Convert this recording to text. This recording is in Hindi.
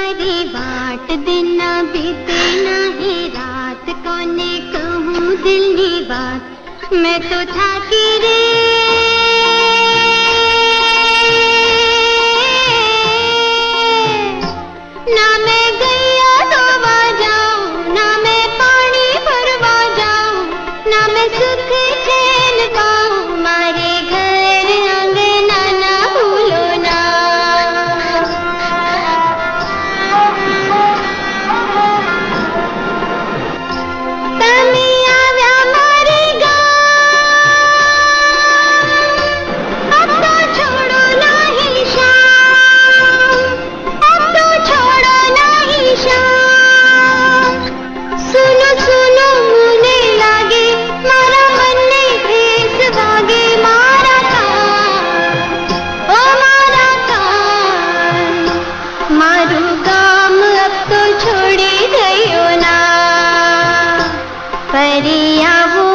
मारी बाट दिन बीते नहीं रात, कोने कहूँ दिल की बात, मैं तो थाकी रे। ना मैं गैया धोवा जाऊं, ना मैं पानी भरवा जाऊं, ना मैं सुख चैन पाऊं, मारे घर अंगना ना भूलो ना। तमी आव्या मारे गाँव, अब तो छोड़ो नहीं शाम, अब तो छोड़ो नहीं शाम। सुनो सुनो मुने लागे, मारा मन ने भेस वागे, मारा कान, ओ मारा कान, मारू काम अब तो छोड़ी गयो ना। परिया वो